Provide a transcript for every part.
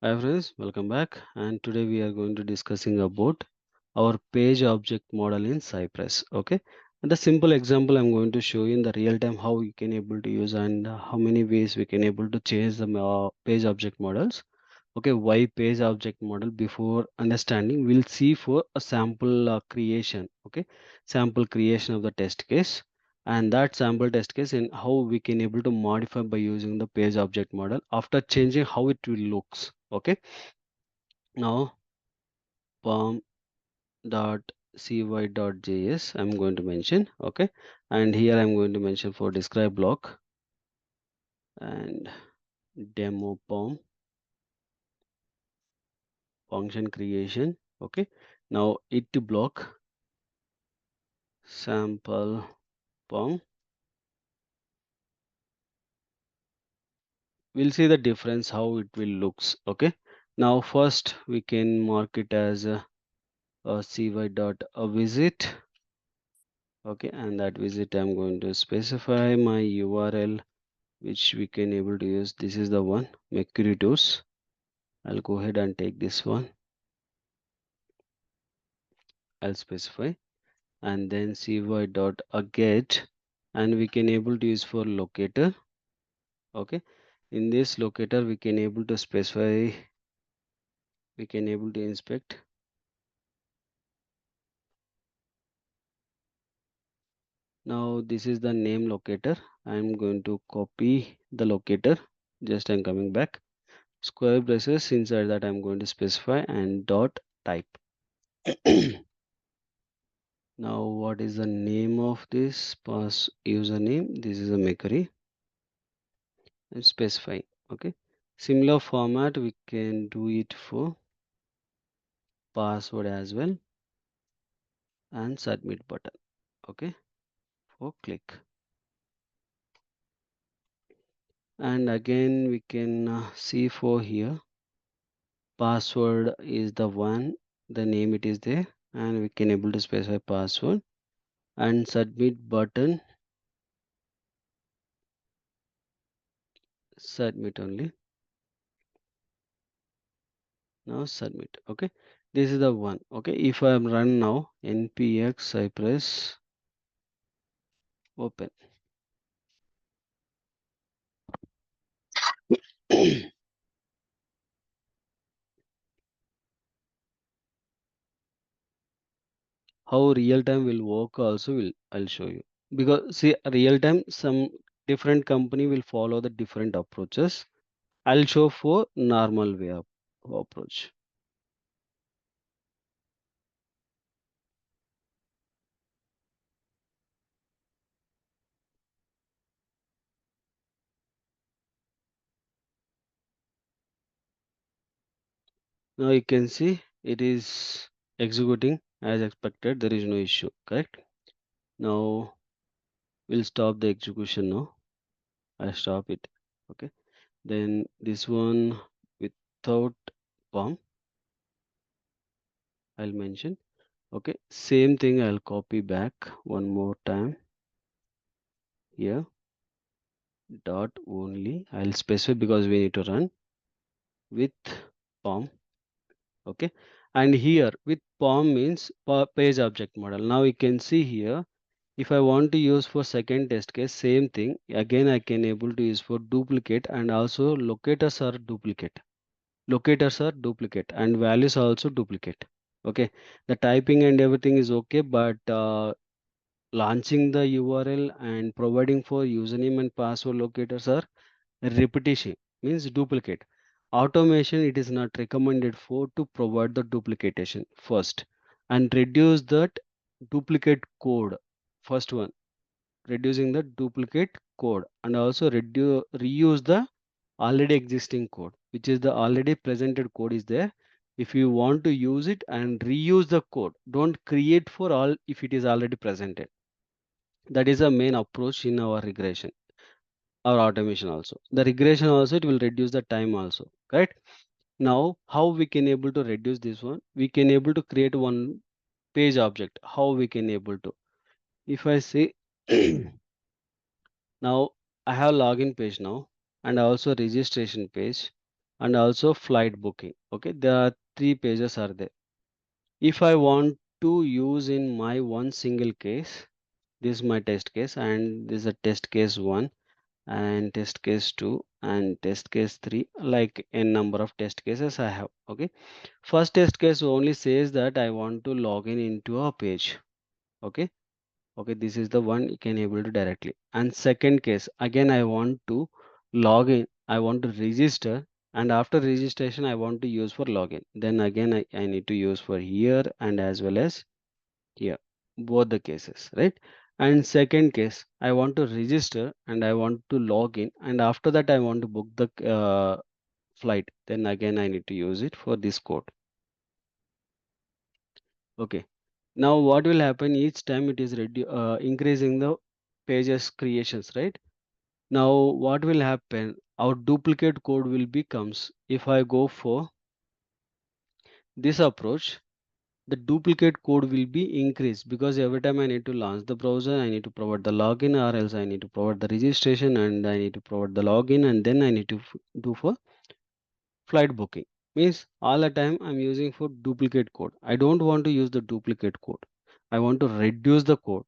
Hi friends, welcome back. And today we are going to discussing about our page object model in Cypress. Okay, and the simple example I'm going to show you in the real time how we can able to use and how many ways we can able to change the page object models. Okay, why page object model? Before understanding, we'll see for a sample creation. Okay, sample creation of the test case, and that sample test case and how we can able to modify by using the page object model after changing how it will looks. Okay, now pom dot cy.js I'm going to mention. Okay, and here I'm going to mention for describe block and demo pom function creation. Okay, now it block sample pom. We'll see the difference how it will looks. Okay, now first we can mark it as a cy dot a visit. Okay, and that visit I'm going to specify my URL which we can able to use. This is the one Mercury Tours. I'll go ahead and take this one. I'll specify and then cy dot a get, and we can able to use for locator. Okay, in this locator we can able to specify, we can able to inspect. Now this is the name locator. I'm going to copy the locator. Just I'm coming back. Square braces, inside that I'm going to specify and dot type. Now what is the name of this pass username? This is a Mercury. And specify. Okay. Similar format we can do it for password as well and submit button. Okay. For click. And again we can see for here password is the one, the name it is there, and we can able to specify password and submit button, submit only. Now submit. Okay, this is the one. Okay, if I run now npx cypress open. How real time will work also will I'll show you, because see real time some different company will follow the different approaches. I'll show for normal way of approach. Now you can see it is executing as expected. There is no issue, correct? Now we'll stop the execution now. I stop it. Okay. Then this one without POM I'll mention. Okay. Same thing I'll copy back one more time here. Dot only I'll specify because we need to run with POM. Okay. And here with POM means page object model. Now you can see here, if I want to use for second test case, same thing. Again, I can able to use for duplicate and also locators are duplicate. Locators are duplicate and values are also duplicate. Okay. The typing and everything is okay, but launching the URL and providing for username and password locators are repetition, means duplicate. Automation, it is not recommended for to provide the duplication first and reduce that duplicate code. First one, reducing the duplicate code and also reuse the already existing code, which is the already presented code is there. If you want to use it and reuse the code, don't create for all if it is already presented. That is the main approach in our regression or automation. Also the regression also it will reduce the time also, right? Now how we can able to reduce this one, we can able to create one page object. How we can able to, if I say now I have login page now and also registration page and also flight booking. Okay, there are three pages are there. If I want to use in my one single case, this is my test case, and this is a test case 1 and test case 2 and test case 3, like a number of test cases I have. Okay, first test case only says that I want to log in into a page. Okay, okay, this is the one you can able to directly. And second case, again I want to log in, I want to register, and after registration I want to use for login. Then again I need to use for here and as well as here, both the cases, right? And second case, I want to register and I want to log in, and after that I want to book the flight. Then again I need to use it for this code. Okay, now what will happen each time it is increasing the pages creations, right? Now what will happen, our duplicate code will becomes, if I go for this approach, the duplicate code will be increased, because every time I need to launch the browser, I need to provide the login, or else I need to provide the registration, and I need to provide the login, and then I need to do for flight booking. Means all the time I'm using for duplicate code. I don't want to use the duplicate code. I want to reduce the code.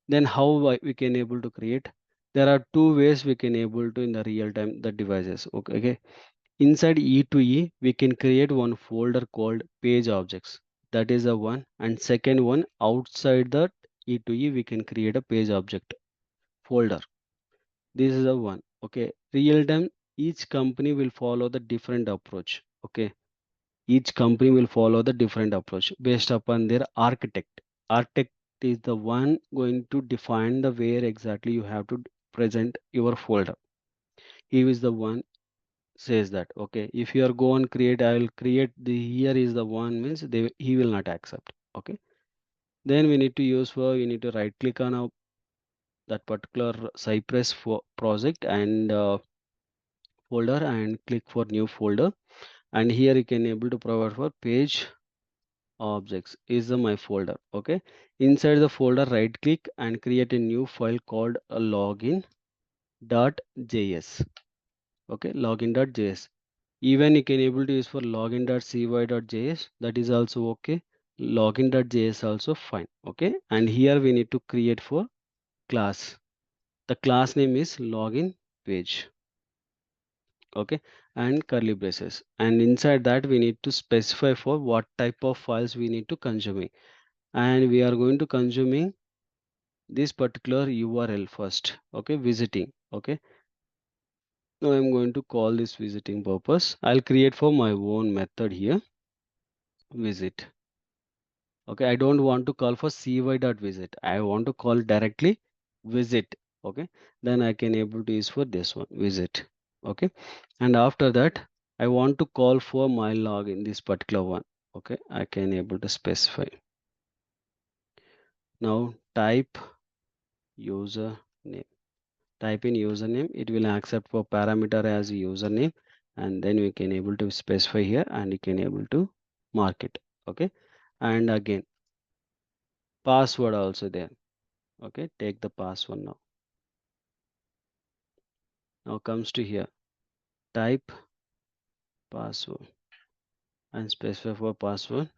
Then how we can able to create? There are two ways we can able to in the real time the devices. Okay, okay. Inside E2E, we can create one folder called page objects. That is the one. And second one, outside that E2E, we can create a page object folder. This is the one. Okay. Real time, each company will follow the different approach. Okay. Each company will follow the different approach based upon their architect. Architect is the one going to define the where exactly you have to present your folder. He is the one says that, okay, if you are go and create, I will create the here is the one, means he will not accept. Okay, then we need to use for, we need to right click on that particular Cypress for project and folder, and click for new folder, and here you can able to provide for page objects is the my folder. Okay, inside the folder right click and create a new file called a login.js. Okay, login.js. Even you can able to use for login.cy.js, that is also okay. Login.js also fine. Okay, and here we need to create for class. The class name is login page. Okay, and curly braces, and inside that we need to specify for what type of files we need to consuming, and we are going to consuming this particular URL first. Okay, visiting. Okay, now I'm going to call this visiting purpose. I'll create for my own method here, visit. Okay, I don't want to call for cy.visit. I want to call directly visit. Okay, then I can able to use for this one, visit. Okay, and after that I want to call for my login, this particular one. Okay, I can able to specify. Now type username. Type in username, it will accept for parameter as username, and then we can able to specify here, and you can able to mark it. Okay, and again password also there. Okay, take the password now. Now comes to here, type password and specify for password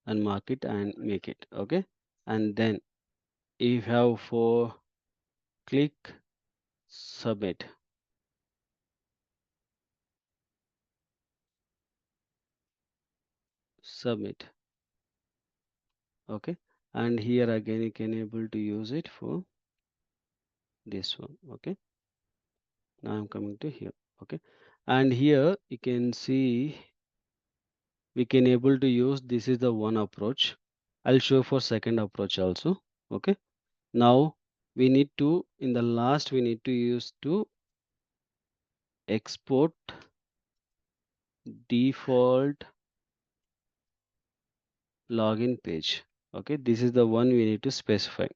and mark it and make it. Okay, and then if you have for click submit. Submit. Okay, and here again you can able to use it for this one. Okay, now I'm coming to here. Okay, and here you can see we can able to use, this is the one approach. I'll show for second approach also. Okay, now we need to, in the last we need to use to export default login page. Okay, this is the one we need to specify.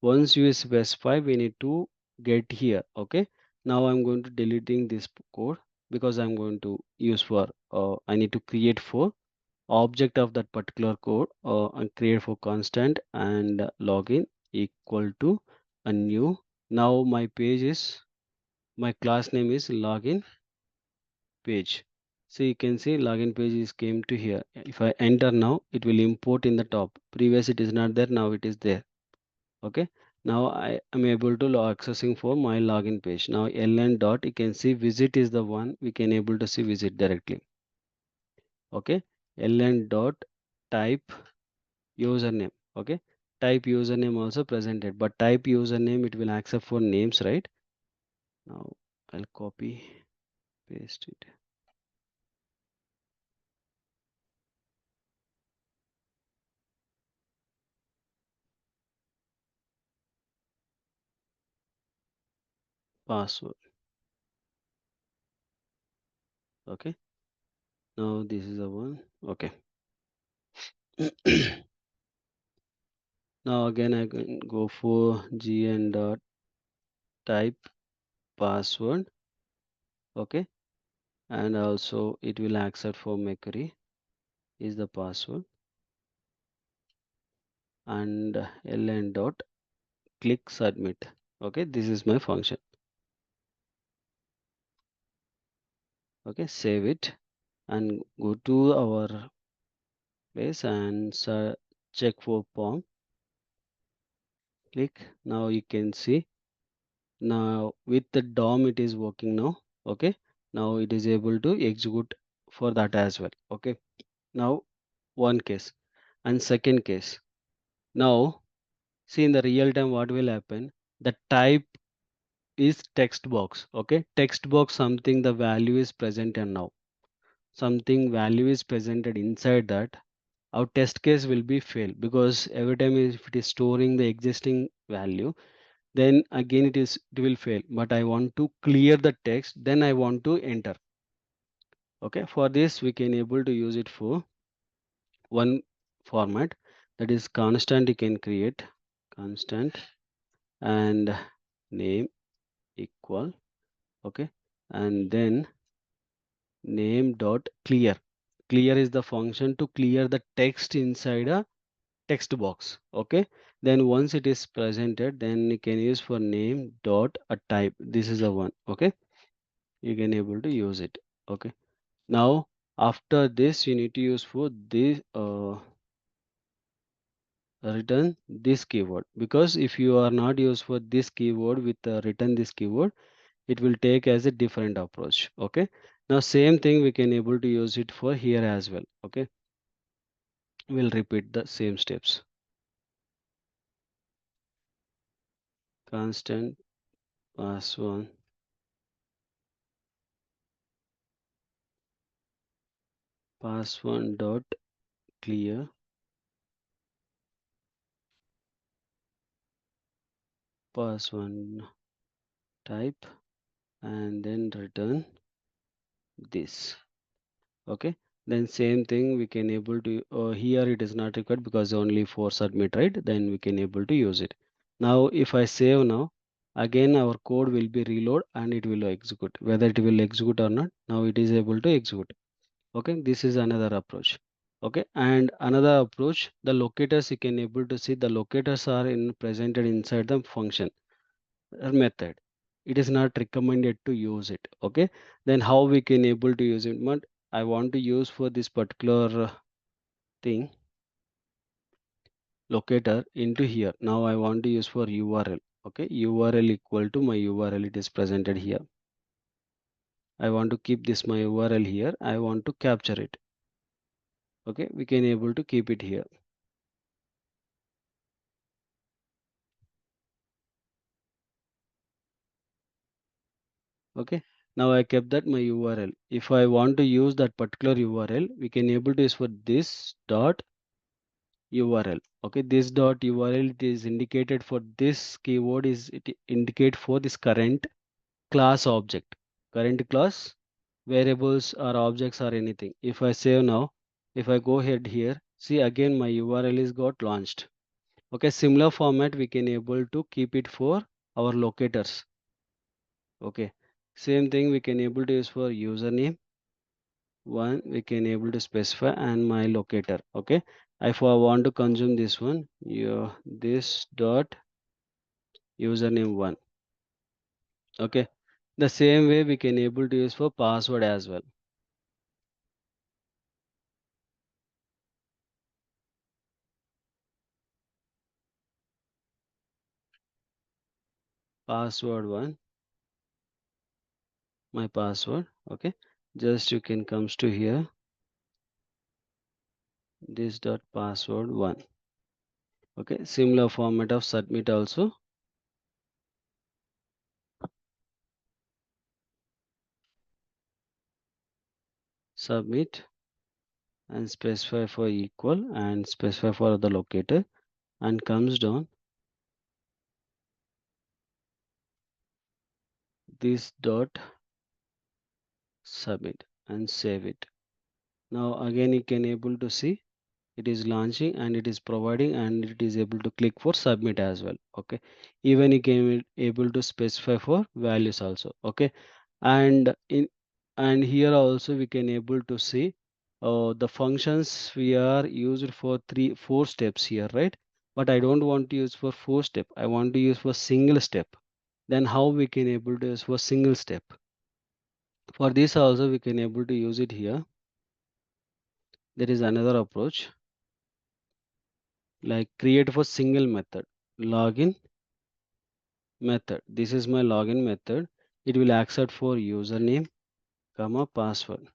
Once you specify, we need to get here. Okay, now I'm going to deleting this code, because I'm going to use for I need to create for object of that particular code, and create for constant and login equal to a new. Now my page is, my class name is login page. So you can see login page is came to here. If I enter now, it will import in the top. Previous it is not there, now it is there. Okay. Now I am able to accessing for my login page. Now ln dot, you can see visit is the one we can able to see visit directly. Okay. Ln dot type username. Okay. Type username also presented, but type username it will accept for names, right? Now I'll copy paste it. Password. Okay. Now this is the one. Okay. Now again I can go for gn dot type password. Okay. And also it will accept for Mercury is the password, and ln dot click submit. Okay. This is my function. Okay. Save it and go to our place and check for POM. Click. Now you can see now with the DOM it is working now. Okay. Now it is able to execute for that as well. Okay. Now one case and second case. Now see in the real time what will happen. The type is text box. Okay. Text box something the value is present, and now something value is presented inside that. Our test case will be fail because every time if it is storing the existing value, then again it will fail. But I want to clear the text, then I want to enter. Okay. For this we can able to use it for one format, that is constant. You can create constant and name equal. Okay. And then name dot clear. Clear is the function to clear the text inside a text box. Okay. Then once it is presented, then you can use for name dot a type. This is the one. Okay. You can able to use it. Okay. Now after this you need to use for this return this keyword, because if you are not use for this keyword with return this keyword, it will take as a different approach. Okay. Now same thing we can able to use it for here as well. Okay. We'll repeat the same steps. Constant password, password dot clear, password type, and then return this. Okay. Then same thing we can able to here it is not required because only for submit, right? Then we can able to use it. Now if I save now, again our code will be reload and it will execute. Whether it will execute or not, now it is able to execute. Okay. This is another approach. Okay. And another approach, the locators, you can able to see the locators are in presented inside the function method. It is not recommended to use it. Okay. Then how we can able to use it? But I want to use for this particular thing locator into here. Now I want to use for URL. Okay. URL equal to my URL, it is presented here. I want to keep this my URL here. I want to capture it. Okay. We can able to keep it here. Okay. Now I kept that my URL. If I want to use that particular URL, we can able to use for this dot URL. Okay, this dot URL, it is indicated for this keyword, is it indicate for this current class object, current class variables or objects or anything. If I save now, if I go ahead here, see again my URL is got launched. Okay, similar format we can able to keep it for our locators. Okay, same thing we can able to use for username. One we can able to specify and my locator. Okay, if I want to consume this one, this dot username one. Okay, the same way we can able to use for password as well. password one, my password. Okay, just you can comes to here, this dot password one. Okay, similar format of submit also. Submit and specify for equal and specify for the locator, and comes down this dot submit and save it. Now again you can able to see it is launching and it is providing, and it is able to click for submit as well. Okay, even you can able to specify for values also. Okay, and in and here also we can able to see the functions we are used for 4 steps here, right? But I don't want to use for 4 step, I want to use for single step. Then how we can able to use for single step? For this also we can able to use it here. There is another approach, like create for single method, login method. This is my login method. It will accept for username comma password.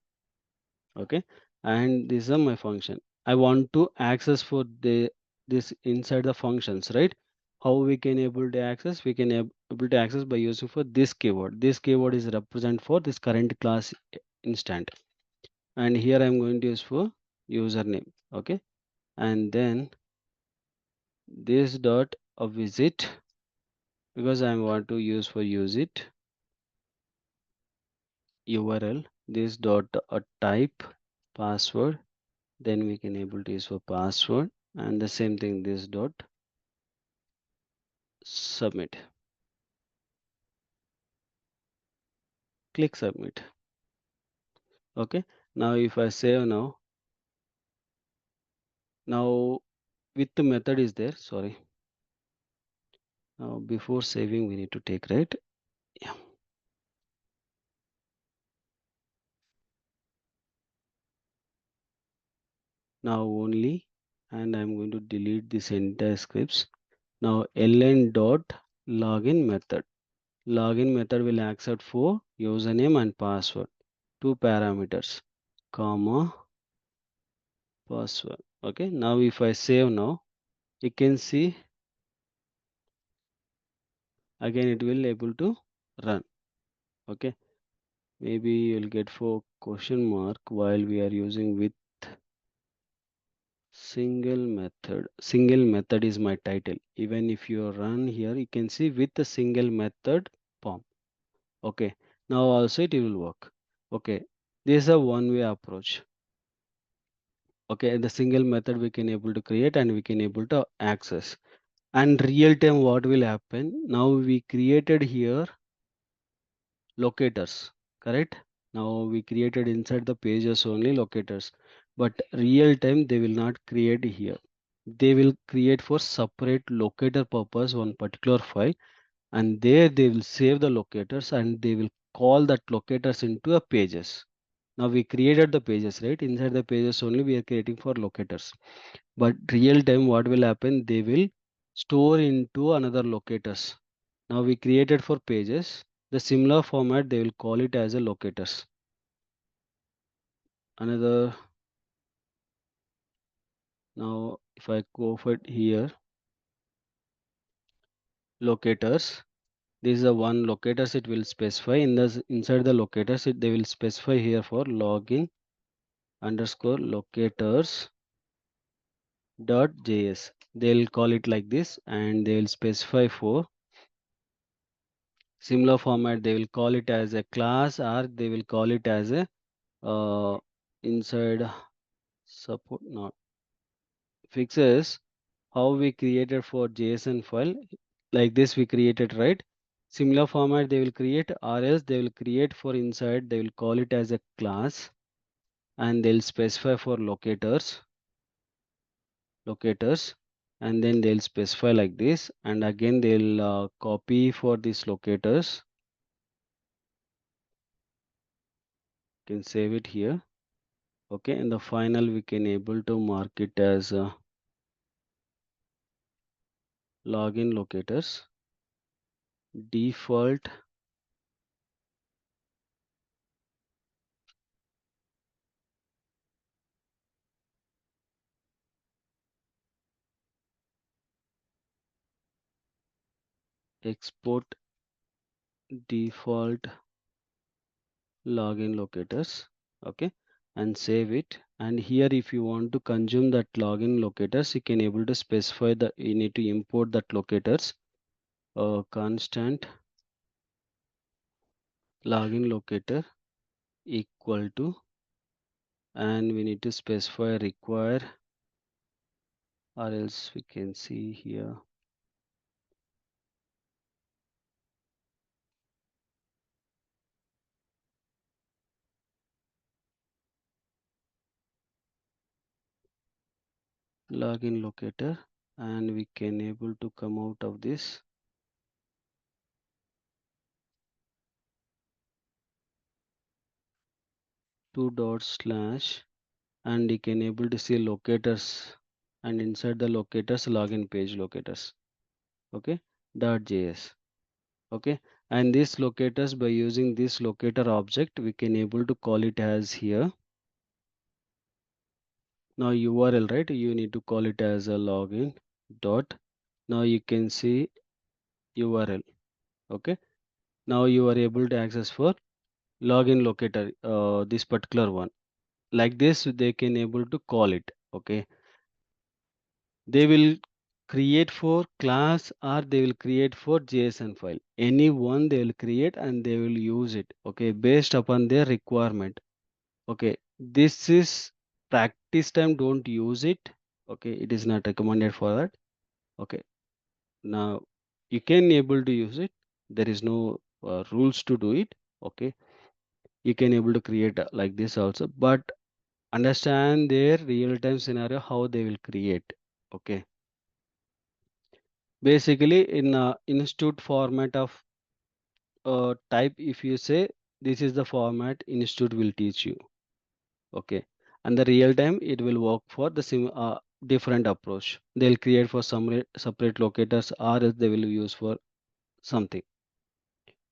Okay, and these are my function. I want to access for the this inside the functions, right? How we can able to access? We can able to access by using for this keyword. This keyword is represent for this current class instant, and here I'm going to use for username. Okay, and then this dot a visit, because I want to use for use it URL, this dot a type password, then we can able to use for password, and the same thing this dot submit. Click submit. Okay, now if I save now with the method is there, sorry. Now before saving we need to take, right? Yeah, now only, and I'm going to delete this entire scripts. Now ln dot login method. Login method will accept for username and password, 2 parameters, comma password. Okay, now if I save now, you can see again it will able to run. Okay, maybe you'll get for question mark while we are using with single method. Single method is my title. Even if you run here, you can see with the single method POM. Okay, now also it will work. Okay, this is a one-way approach. Okay, the single method we can able to create and we can able to access. And real time what will happen? Now we created here locators, correct? Now we created inside the pages only locators, but real time they will not create here. They will create for separate locator purpose one particular file, and there they will save the locators and they will call that locators into a pages. Now we created the pages, right? Inside the pages only we are creating for locators, but real time what will happen? They will store into another locators. Now we created for pages the similar format, they will call it as a locators. Another, now if I go for here locators, this is a one locators, it will specify in the inside the locators they will specify here for login underscore locators dot js. They'll call it like this, and they will specify for similar format, they will call it as a class, or they will call it as a inside support not fixes. How we created for JSON file, like this we created, right? Similar format they will create, or else they will create for inside, they will call it as a class, and they'll specify for locators, and then they'll specify like this, and again they'll copy for these locators. Can save it here. Okay, in the final we can able to mark it as login locators. default export default login locators. Okay, and save it. And here if you want to consume that login locators, you can able to specify that you need to import that locators constant login locator equal to, and we need to specify require, or else we can see here login locator, and we can able to come out of this two dots slash, and you can able to see locators, and inside the locators login page locators. Okay, .js. Okay, and this locators, by using this locator object we can able to call it as here. Now URL, right, you need to call it as a login dot. Now you can see URL. Okay, now you are able to access for login locator, this particular one. Like this they can able to call it. Okay, they will create for class or they will create for JSON file. Any one they will create and they will use it. Okay, based upon their requirement. Okay, this is practice time, don't use it. Okay, it is not recommended for that. Okay, now you can able to use it. There is no rules to do it. Okay, you can able to create like this also, but understand their real time scenario how they will create. Okay, basically in institute format of type, if you say this is the format institute will teach you. Okay, and the real time it will work for the different approach. They'll create for some separate locators, or else they will use for something.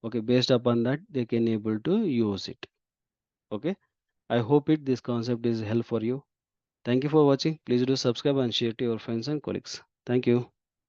Okay, based upon that they can able to use it. Okay, I hope it this concept is help for you. Thank you for watching. Please do subscribe and share to your friends and colleagues. Thank you.